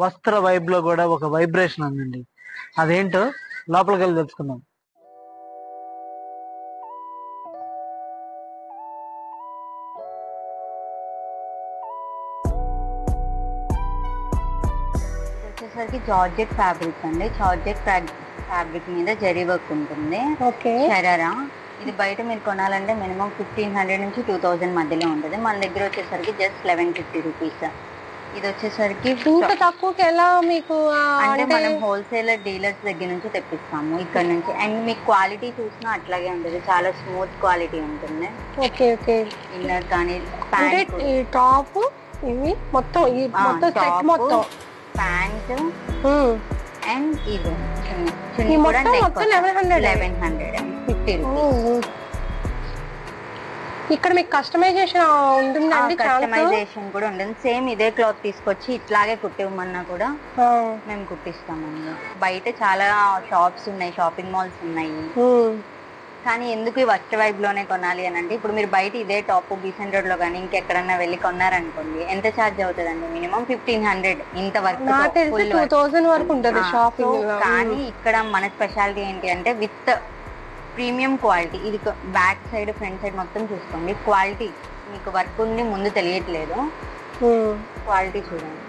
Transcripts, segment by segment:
వస్త్ర వైబ్ లో కూడా ఒక వైబ్రేషన్ ఉందండి. అదేంటో లోపలికి వెళ్ళి తెలుసుకుందాం. వచ్చేసరికి జార్జెట్ ఫ్యాబ్రిక్ అండి. జార్జెట్ ఫ్యాబ్రిక్ మీద జరీ వర్క్ ఉంటుంది. షరారా ఇది బయట మీరు కొనాలంటే మినిమం 1500 నుంచి 2000 మధ్యలో ఉంటుంది. మన దగ్గర వచ్చేసరికి జస్ట్ 1150 రూపీస్. ఇది వచ్చేసరికి ఇంత తక్కువకి ఎలా మీకు అంటే మనం హోల్సేలర్ డీలర్స్ దగ్గర నుంచి తెప్పిస్తాము ఇక్కడ నుంచి. అండ్ మీకు క్వాలిటీ చూసినా అట్లాగే ఉంటుంది, చాలా స్మూత్ క్వాలిటీ ఉంటుంది. Okay okay. ఇన్నర్ కానీ టాప్ ఇవి మొత్తం సెట్ మొత్తం ప్యాంట్ అండ్ ఇది చున్నీ కూడా 1150 రూపీస్. ఇక్కడ మీకు కస్టమైజేషన్ ఉంటుందండి? కస్టమైజేషన్ కూడా ఉంటుంది. సేమ్ ఇదే క్లాత్ తీసుకొచ్చి ఇట్లాగే కుట్టివ్వమన్నా కూడా మేము కుట్టిస్తామండి. బయట చాలా షాప్స్ ఉన్నాయి, షాపింగ్ మాల్స్ ఉన్నాయి. కానీ ఎందుకు ఈ వస్త్ర వైబ్ లోనే కొనాలి అని అంటే, ఇప్పుడు మీరు బయట ఇదే టాప్ బీసెంట్ రోడ్ లో కానీ ఇంకెక్కడన్నా వెళ్ళి కొన్నారనుకోండి, ఎంత ఛార్జ్ అవుతుందండి? మినిమం 1500 ఇంత వరకు 2000 వరకు ఉంటుంది షాపింగ్. కానీ ఇక్కడ మన స్పెషాలిటీ ఏంటి అంటే విత్ ప్రీమియం క్వాలిటీ. ఇది బ్యాక్ సైడ్ ఫ్రంట్ సైడ్ మొత్తం చూసుకోండి, క్వాలిటీ మీకు వర్క్ ఉంది, ముందు తెలియట్లేదు. క్వాలిటీ చూడండి.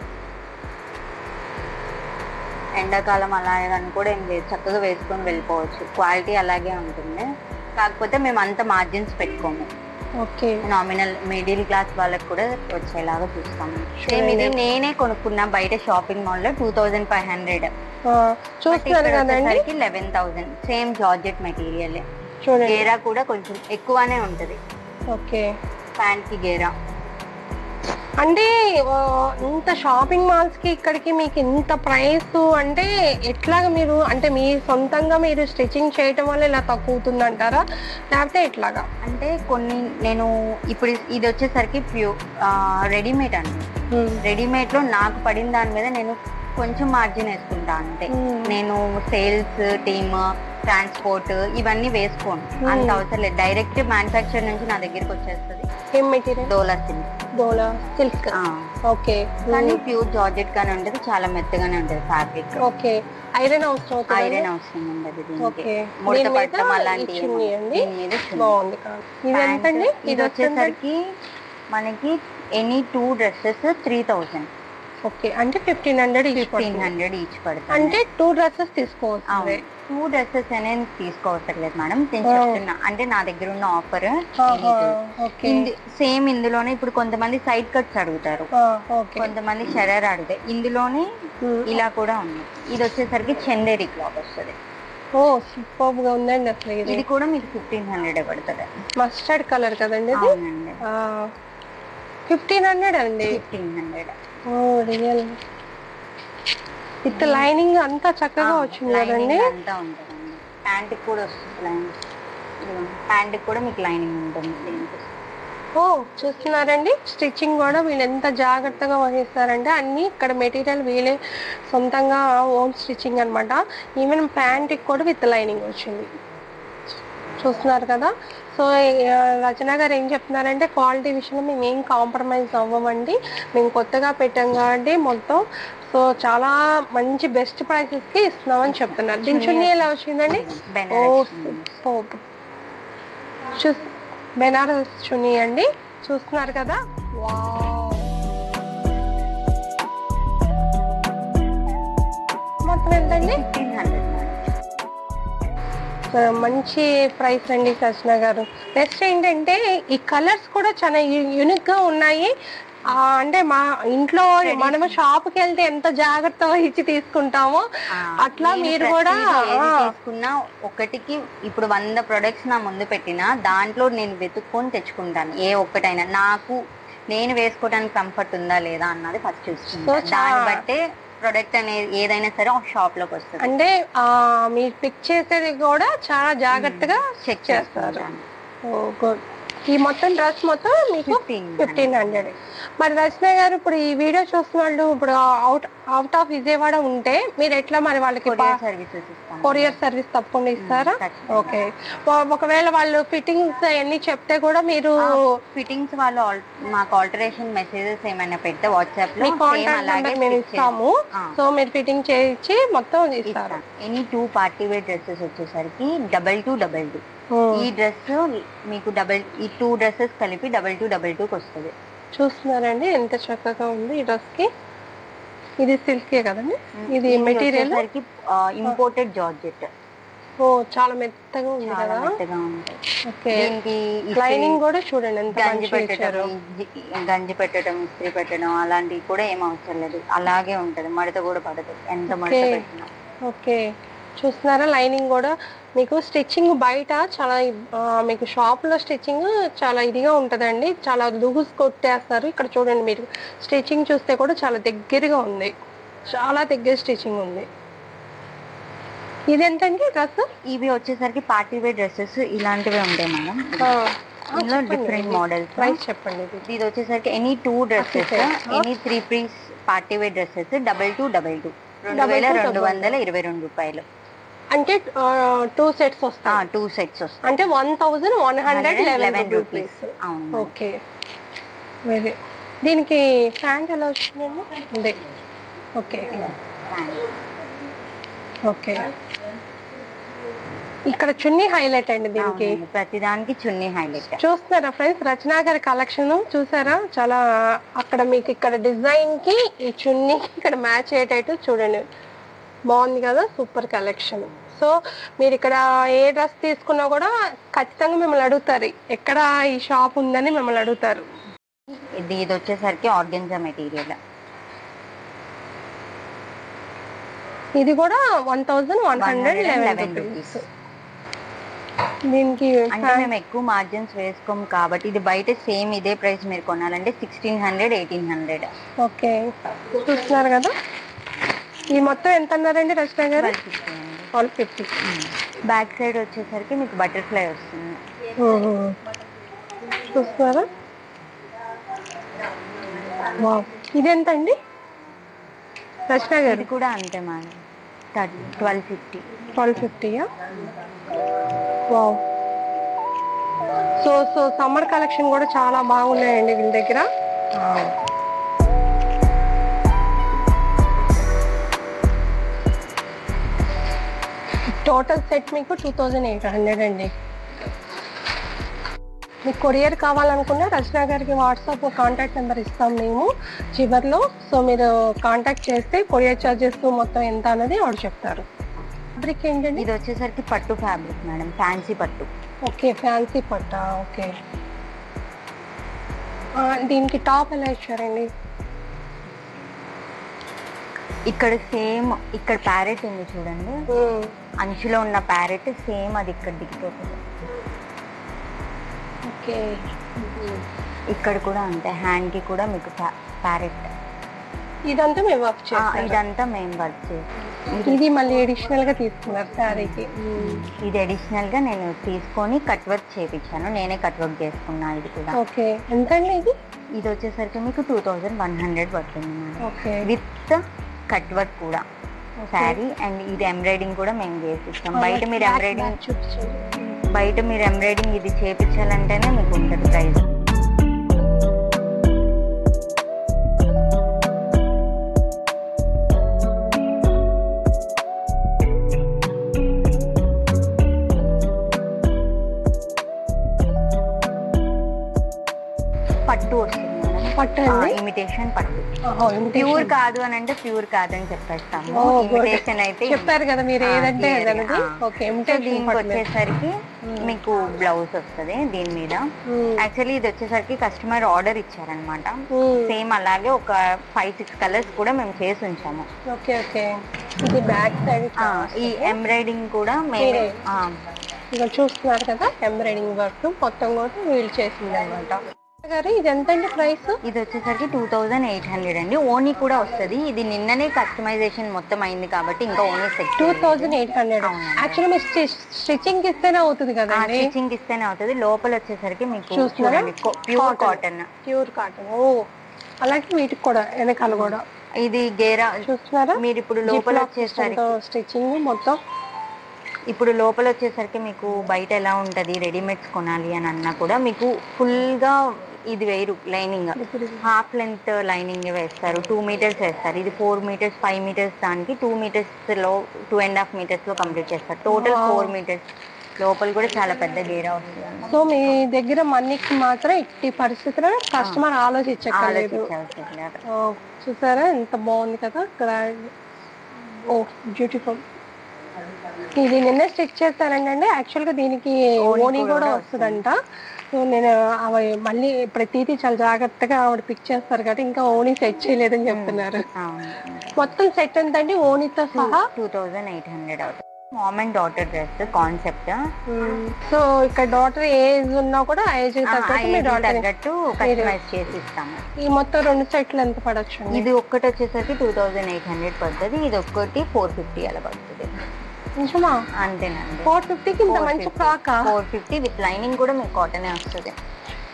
ఎండాకాలం అలాగని కూడా ఏం లేదు, చక్కగా వేసుకొని వెళ్ళిపోవచ్చు. క్వాలిటీ అలాగే ఉంటుంది. కాకపోతే మేము అంత మార్జిన్స్ పెట్టుకోము. ఓకే. నామినల్ మిడిల్ క్లాస్ వాళ్ళకి కూడా వచ్చేలాగా చూస్తాము. సేమ్ ఇది నేనే కొనుక్కున్నా బయట షాపింగ్ మాల్ లో 2500. చూస్తున్నారు కదండి 11,000. Same georgette material. గేరా కూడా కొంచెం ఎక్కువనే ఉంటది. ఓకే. ప్యాంట్ కి గేరా అంటే ఇంత షాపింగ్ మాల్స్ కి ఇక్కడికి మీకు ఇంత ప్రైస్ అంటే ఎట్లాగా మీరు అంటే మీ సొంతంగా మీరు స్టిచ్చింగ్ చేయటం వల్ల ఇలా తక్కువ అవుతుంది అంటారా, లేకపోతే ఎట్లాగా? అంటే కొన్ని నేను ఇప్పుడు ఇది వచ్చేసరికి రెడీమేడ్ అండి. రెడీమేడ్ లో నాకు పడిన దాని మీద నేను కొంచెం మార్జిన్ వేసుకుంటా అంతే. నేను సేల్స్ టీమ్, ట్రాన్స్పోర్ట్ ఇవన్నీ వేసుకోను, అంత అవసరం లేదు. డైరెక్ట్ మ్యానుఫ్యాక్చర్ నుంచి నా దగ్గరికి వచ్చేస్తుంది. ఏం మెటీరియల్? డోలా సిల్క్. ఓకే. కానీ ప్యూర్ జార్జెట్ గానే ఉంటది, చాలా మెత్తగానే ఉంటది ఫ్యాబ్రిక్. ఓకే. ఐరన్ అవసరం ఉండదు. బాగుంది. ఇది ఎంతండి? ఇది వచ్చేసరికి మనకి ఎనీ 2 డ్రెస్సెస్ 3000. ఓకే. అంటే 1500 ఈచ్ పడుతుంది. అంటే 2 డ్రెస్సెస్ తీసుకోవచ్చు. 2 డ్రెస్సెస్ అనేది తీసుకోవట్లేదు మేడం, నేను చెప్తున్నా. అంటే నా దగ్గర ఉన్న ఆఫర్ సేమ్ ఇందులోనే. ఇప్పుడు కొంతమంది సైడ్ కట్స్ అడుగుతారు, కొంతమంది షరారా అడుగుతారు. ఇందులోనే ఇలా కూడా ఉంది. ఇది వచ్చేసరికి చందేరి క్లాత్ వస్తుంది. ఓ సూపర్ గా ఉందండి అసలు. ఇది కూడా మీకు 1500 పడుతుంది. మస్టర్డ్ కలర్ కదండి ఇది? 1500 అండి. 1500. ఓ రియల్ విత్ లైనింగ్ అంతా చక్కగా వచ్చింది కదండి. అంతా ఉంటుందండి. ప్యాంట్ కూడా వస్తుంది లైనింగ్. ప్యాంట్ కూడా మీకు లైనింగ్ ఉంటుంది. ఓ చూస్తున్నారండి, స్టిచ్చింగ్ కూడా వీళ్ళు ఎంత జాగ్రత్తగా వహిస్తారంటే అన్ని ఇక్కడ మెటీరియల్ వీళ్ళే సొంతంగా ఓన్ స్టిచ్చింగ్ అనమాట. ఈవెన్ ప్యాంట్కి కూడా విత్ లైనింగ్ వచ్చింది. చూస్తున్నారు కదా. సో రచన గారు ఏం చెప్తున్నారంటే క్వాలిటీ విషయంలో మేము ఏం కాంప్రమైజ్ అవ్వమండి, మేము కొత్తగా పెట్టాం కాబట్టి మొత్తం. సో చాలా మంచి బెస్ట్ ప్రైసెస్కి ఇస్తున్నామని చెప్తున్నారు. దీని చున్నీ ఎలా వచ్చిందండి? బెనారస్ చున్నీ అండి. చూస్తున్నారు కదా. మొత్తం ఎంతండి? 1500. మంచి ప్రైస్ అండి రచన గారు. నెక్స్ట్ ఏంటంటే ఈ కలర్స్ కూడా చాలా యూనిక్ గా ఉన్నాయి. అంటే మా ఇంట్లో మనము షాప్కి వెళ్తే ఎంత జాగ్రత్త వహించి తీసుకుంటామో అట్లా మీరు కూడా తీసుకున్నా. ఒకటికి ఇప్పుడు 100 ప్రొడక్ట్స్ నా ముందు పెట్టినా దాంట్లో నేను వెతుక్కొని తెచ్చుకుంటాను. ఏ ఒక్కటైనా నాకు నేను వేసుకోవడానికి కంఫర్ట్ ఉందా లేదా అన్నది ఫస్ట్ చూసుకుంటాను. దాన్ని బట్టే ప్రొడక్ట్ అనేది ఏదైనా సరే షాప్ లోకి వస్తుంది. అంటే మీరు పిక్ చేసేది కూడా చాలా జాగ్రత్తగా చెక్ చేస్తారు. గుడ్. ఈ మొత్తం డ్రెస్ మొత్తం మీకు 1500. మరి రచన గారు ఇప్పుడు ఈ వీడియో చూస్తున్న వాళ్ళు ఇప్పుడు అవుట్ ఆఫ్ విజయవాడ ఉంటే మీరు ఎట్లా మరి వాళ్ళకి కొరియర్ సర్వీస్ తప్పకుండా ఇస్తారా? ఓకే. ఒకవేళ వాళ్ళు ఫిట్టింగ్స్ అన్ని చెప్తే కూడా మీరు ఫిట్టింగ్స్ వాళ్ళు మాకు ఆల్టరేషన్ మెసేజెస్ ఏమైనా పెడితే వాట్సాప్ లో మేము ఇస్తాము. సో మీరు ఫిట్టింగ్ చేయించి మొత్తం ఇస్తారు. ఎనీ 2 పార్టీ వేర్ డ్రెస్సెస్ వచ్చేసరికి 2222. ఈ డ్రెస్ మీకు ఈ 2 డ్రెస్సెస్ కలిపి 2222 వస్తుంది. చూస్తున్నారండి ఎంత చక్కగా ఉంది ఈ డ్రెస్ కి. ఇది సిల్కే కదండి, ఇది మెటీరియల్ ఇంపోర్టెడ్ జార్జెట్. ఓ చాలా మెత్తగా ఉంది కదా. ఓకే. లైనింగ్ కూడా చూడండి ఎంత మంచిగా ఇచ్చారు. గంజి పెట్టడం, ఇస్త్రీ పెట్టడం అలాంటివి కూడా ఏం అవసరం లేదు, అలాగే ఉంటది, మడత కూడా పడదు ఎంత మడత పెట్టినా. ఓకే. చూస్తున్నారా లైనింగ్ కూడా మీకు స్టిచ్చింగ్ బయట చాలా మీకు షాప్ లో స్టిచ్చింగ్ చాలా ఇదిగా ఉంటదండి, చాలా లూజ్ కొట్టేస్తారు. ఇక్కడ చూడండి మీరు స్టిచ్చింగ్ చూస్తే కూడా చాలా దగ్గరగా ఉంది, చాలా దగ్గర స్టిచ్చింగ్ ఉంది. ఇది ఎంతండి డ్రెస్? ఇవి వచ్చేసరికి పార్టీ వేర్ డ్రెస్సెస్ ఇలాంటివే ఉంటాయి మేడం. ఇందులో డిఫరెంట్ మోడల్స్. ప్రైస్ చెప్పండి. ఇది వచ్చేసరికి any 2 dresses, any 3 piece party wear dresses 2222, 2222 రూపాయలు. అంటే 2 సెట్స్ వస్తాయి. 2 సెట్స్ వస్తాయి. అంటే 1111 రూపీస్. ఓకే. వెరీ. దీనికి ప్యాంట్ ఎలా వచ్చిందండి? ఓకే. ఓకే. ఇక్కడ చున్నీ హైలైట్ అండి దీనికి, ప్రతిదానికి చున్నీ హైలైట్. చూస్తున్నారా ఫ్రెండ్స్ రచనా గారి కలెక్షన్ చూసారా? చాలా అక్కడ మీకు ఇక్కడ డిజైన్ కి ఈ చున్నీ ఇక్కడ మ్యాచ్ అయ్యేటట్టు చూడండి, బాగుంది కదా, సూపర్ కలెక్షన్. సో మీరు ఇక్కడ ఏ డ్రెస్ తీసుకున్నా కూడా ఖచ్చితంగా మిమ్మల్ని అడుగుతారు ఎక్కడ ఈ షాప్ ఉందని మిమ్మల్ని అడుగుతారు. ఇది వచ్చేసరికి ఆర్గెన్జా మెటీరియల్. ఇది కూడా 1111 రూపీస్. దీనికి అంటే మేము ఎక్కువ మార్జిన్స్ వేసుకోము కాబట్టి ఇది బయట సేమ్ ఇదే ప్రైస్ మీరు కొనాలంటే 1600, 1800. ఓకే. చూస్తున్నారు కదా. ఈ మొత్తం ఎంత అన్నారండి రచన గారు? 1250. బ్యాక్ సైడ్ వచ్చేసరికి మీకు బటర్ఫ్లై వస్తుంది. చూస్తున్నారా? ఇది ఎంత అండి రచన గారు? ఇది కూడా అంతే మేడం, 1250. 1250యా? వావ్. సో సమ్మర్ కలెక్షన్ కూడా చాలా బాగున్నాయండి వీళ్ళ దగ్గర. టోటల్ సెట్ మీకు 2800 అండి. మీకు కొరియర్ కావాలనుకున్నా రచనా గారికి వాట్సాప్ కాంటాక్ట్ నెంబర్ ఇస్తాం మేము చివర్లో. సో మీరు కాంటాక్ట్ చేస్తే కొరియర్ చార్జెస్ మొత్తం ఎంత అన్నది ఆవిడ చెప్తారు. ఫ్యాబ్రిక్ ఏంటండి? ఇది వచ్చేసరికి పట్టు ఫ్యాబ్రిక్ మేడం, ఫ్యాన్సీ పట్టు. ఓకే. ఫ్యాన్సీ పట్టా. ఓకే. దీనికి టాప్ ఎలా ఇచ్చారండి? ఇక్కడ సేమ్ ఇక్కడ ప్యారెట్ ఉంది చూడండి, అంచులో ఉన్న ప్యారెట్ సేమ్ అది ఇక్కడ దిగిపోతుంది. ఓకే. ఇక్కడ కూడా అంతే, హ్యాండ్ కి కూడా మీకు ప్యారెట్. ఇదంతా మేము వర్క్ చేస్తాం. ఇదంతా మేము వర్క్ చేస్తాం. ఇది మళ్ళీ అడిషనల్ గా తీసుకున్నారు శారీకి. ఇది అడిషనల్ గా నేను తీసుకొని కట్ వర్క్ చేయించాను, నేనే కట్ వర్క్ చేసుకున్నా. ఇది కూడా. ఓకే. ఎంత అండి ఇది? ఇది వచ్చేసరికి మీకు 2100 పడుతుంది ఓకే. విత్ కట్ వర్క్ కూడా శారీ. అండ్ ఇది ఎంబ్రాయిడింగ్ కూడా మేము చేసిస్తాం. బయట మీరు ఎంబ్రాయిడింగ్ ఇది చేయించాలంటేనే మీకు ఉంటుంది ప్రైస్. పట్టు వస్తుంది పట్టు, ఇమిటేషన్ పట్టు. ప్యూర్ కాదు అని అంటే ప్యూర్ కాదని చెప్పేస్తాము. ఇమిటేషన్ అయితే చెప్పారు కదా మీరు ఏదంటే దీనికి వచ్చేసరికి మీకు బ్లౌజ్ వస్తుంది దీని మీద. యాక్చువల్లీ ఇది వచ్చేసరికి కస్టమర్ ఆర్డర్ ఇచ్చారనమాట, సేమ్ అలాగే ఒక 5-6 కలర్స్ కూడా మేము చేసి ఉంచాము. ఓకే. ఓకే. ఇది బ్యాక్ సైడ్ ఈ ఎంబ్రాయిడింగ్ కూడా మేము ఇక చూస్తున్నారు కదా, ఎంబ్రాయిడింగ్ వర్క్ మొత్తం కూడా వీళ్ళు చేసింది అనమాట. గారు ఇది ఎంత అండి ప్రైస్? ఇది వచ్చేసరికి 2800 అండి. ఓనీ కూడా వస్తుంది. ఇది నిన్ననే కస్టమైజేషన్ మొత్తం అయింది కాబట్టి ఇంకా ఓనీ సెట్ 2800. యాక్చువల్లీ మీరు స్టిచ్చింగ్ ఇస్తేనే అవుతుంది కదా? స్టిచ్చింగ్ ఇస్తేనే అవుతుంది. లోపల వచ్చేసరికి మీకు చూస్తున్నారా? Pure cotton. Pure cotton. ఓ అలాగే వీటికి కూడా వెనకాల కూడా ఇది గేరా చూస్తున్నారా? మీరు ఇప్పుడు లోపల వచ్చేసరికి స్టిచ్చింగ్ మొత్తం ఇప్పుడు లోపల వచ్చేసరికి మీకు బయట ఎలా ఉంటది రెడీమేడ్స్ కొనాలి అని అన్నా కూడా మీకు ఫుల్ గా ఇది వేరు లైనింగ్ హాఫ్ లెంత్ లైనింగ్ వేస్తారు. 2 మీటర్స్ వేస్తారు. ఇది 4 మీటర్స్ 5 మీటర్స్ దానికి 2 మీటర్స్ లో 2.5 మీటర్స్ లో కంప్లీట్ చేస్తారు. Total 4 metres. లోపల కూడా చాలా పెద్ద గేరా వస్తుంది. సో మీ దగ్గర మనీకి మాత్రం ఎట్టి పరిస్థితుల్లో కస్టమర్ ఆలోచించక్కర్లేదు. చూసారా ఎంత బాగుంది కదా గ్రాండ్. ఓ బ్యూటిఫుల్. ఇది నిన్న స్టిచ్ చేస్తానండి. యాక్చువల్గా దీనికి ఓనీ కూడా వస్తుందంట. సో నేను అవి మళ్ళీ ప్రతిదీ చాలా జాగ్రత్తగా ఆవిడ పిక్ చేస్తారు కాబట్టి ఇంకా ఓనీ సెట్ చేయలేదని చెప్తున్నారు. మొత్తం సెట్ ఎంత అండి ఓనీతో సహా? 2800 అవుతుంది. Mom and daughter dress concept. So ఇక్కడ డాటర్ ఏజ్ ఉన్నా కూడా ఏజ్ తగ్గట్టు కస్టమైజ్ చేసి ఇస్తాము. ఈ మొత్తం 2 సెట్లు ఎంత పడచ్చు? ఇది ఒక్కటి వచ్చేసరికి 2800 పడుతుంది. ఇది ఒక్కటి 450 అలా పడుతుంది. నిజమా? అంతేనండి. 450కి ఇంత మంచి ఫ్రాక్? 450 విత్ లైనింగ్ కూడా మీకు కాటనే వస్తుంది.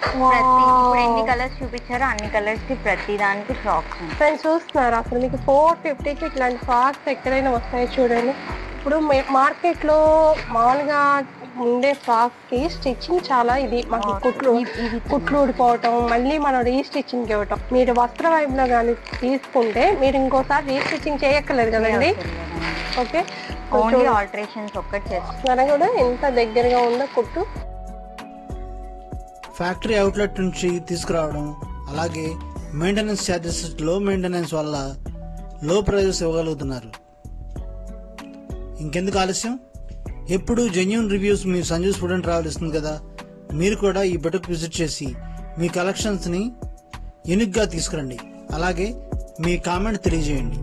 ఇప్పుడు ఎన్ని కలర్స్ చూపించారో అన్ని కలర్స్ కి ప్రతి దానికి ఫ్రాక్స్ ఫ్రెండ్స్ చూస్తున్నారు. అసలు మీకు 450కి ఇట్లాంటి ఫ్రాక్స్ ఎక్కడైనా వస్తాయి చూడండి. ఇప్పుడు మార్కెట్ లో మామూలుగా ఉండే ఫ్రాక్ కి స్టిచ్చింగ్ చాలా ఇది మాకు కుట్లు ఊడిపోవటం మళ్ళీ మనం రీస్టిచ్చింగ్ ఇవ్వటం. మీరు వస్త్ర వైపులో కానీ తీసుకుంటే మీరు ఇంకోసారి రీస్టిచ్చింగ్ చేయక్కర్లేదు కదండి. ఓకే ఓన్లీ ఆల్టరేషన్స్ ఒక్కటి చేస్తున్నారు కూడా ఎంత దగ్గరగా ఉందో కుట్టు. ఫ్యాక్టరీ అవుట్లెట్ నుంచి తీసుకురావడం అలాగే మెయింటెనెన్స్ ఛార్జెస్ లో మెయింటెనెన్స్ వల్ల లో ప్రైజెస్ ఇవ్వగలుగుతున్నారు. ఇంకెందుకు ఆలస్యం? ఎప్పుడు జెన్యూన్ రివ్యూస్ మీ సంజు స్టూడెంట్ ట్రావెల్ ఇస్తుంది కదా. మీరు కూడా ఈ బుటిక్ విజిట్ చేసి మీ కలెక్షన్స్ ని యూనిక్ గా తీసుకురండి. అలాగే మీ కామెంట్ తెలియజేయండి.